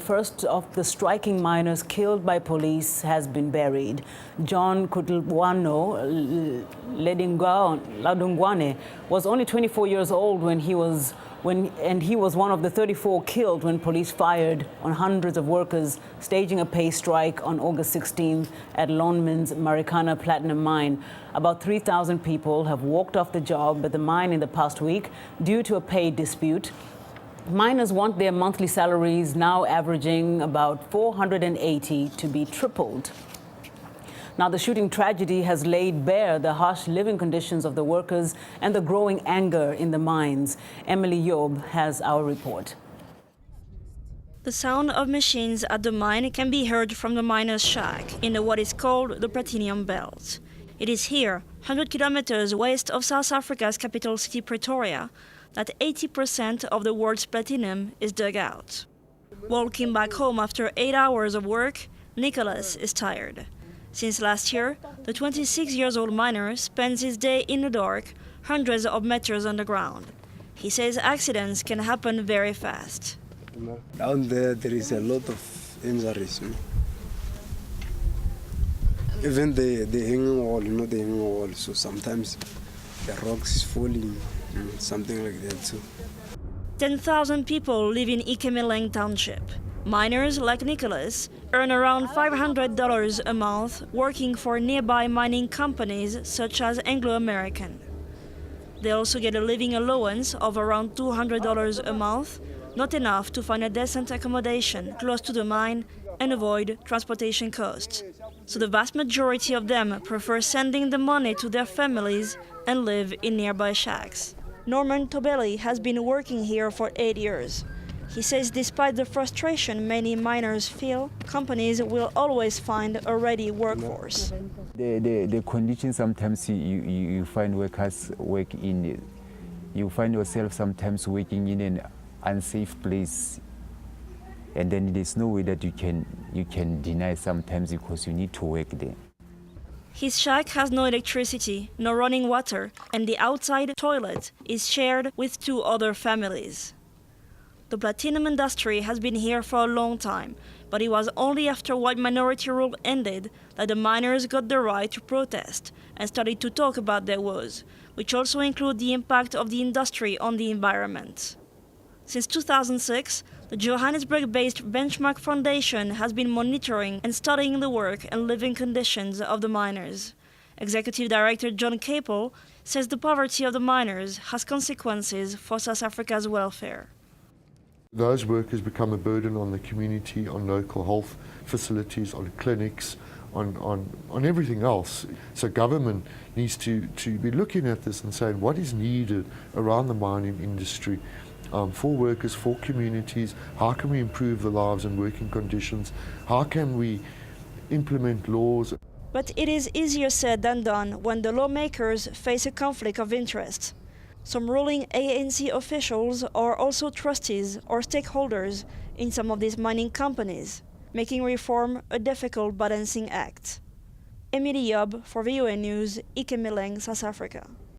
first of the striking miners killed by police has been buried. John Kutlwano Ladungwane was only 24 years old when he was one of the 34 killed when police fired on hundreds of workers staging a pay strike on August 16th at Lonmin's Marikana Platinum Mine. About 3,000 people have walked off the job at the mine in the past week due to a pay dispute. Miners want their monthly salaries, now averaging about $480, to be tripled. Now, the shooting tragedy has laid bare the harsh living conditions of the workers and the growing anger in the mines. Emilie Iob has our report. The sound of machines at the mine can be heard from the miner's shack in what is called the Platinum Belt. It is here, 100 kilometers west of South Africa's capital city Pretoria, that 80% of the world's platinum is dug out. Walking back home after 8 hours of work, Nicholas is tired. Since last year, the 26-year-old miner spends his day in the dark, hundreds of meters underground. He says accidents can happen very fast. Down there is a lot of injuries. Even the hanging wall, the hanging wall, so sometimes the rocks is falling, something like that too. 10,000 people live in Ikemeleng township. Miners like Nicholas earn around $500 a month working for nearby mining companies such as Anglo American. They also get a living allowance of around $200 a month, not enough to find a decent accommodation close to the mine and avoid transportation costs. So the vast majority of them prefer sending the money to their families and live in nearby shacks. Norman Tobelli has been working here for 8 years. He says despite the frustration many miners feel, companies will always find a ready workforce. The conditions sometimes you find workers work in, you find yourself sometimes working in an unsafe place, and then there's no way that you can deny sometimes because you need to work there. His shack has no electricity, no running water, and the outside toilet is shared with 2 other families. The platinum industry has been here for a long time, but it was only after white minority rule ended that the miners got the right to protest and started to talk about their woes, which also include the impact of the industry on the environment. Since 2006, the Johannesburg-based Benchmark Foundation has been monitoring and studying the work and living conditions of the miners. Executive Director John Capel says the poverty of the miners has consequences for South Africa's welfare. Those workers become a burden on the community, on local health facilities, on clinics, on everything else. So government needs to be looking at this and saying what is needed around the mining industry for workers, for communities. How can we improve the lives and working conditions? How can we implement laws? But it is easier said than done when the lawmakers face a conflict of interest. Some ruling ANC officials are also trustees or stakeholders in some of these mining companies, making reform a difficult balancing act. Emilie Iob for VOA News, Ikemeleng, South Africa.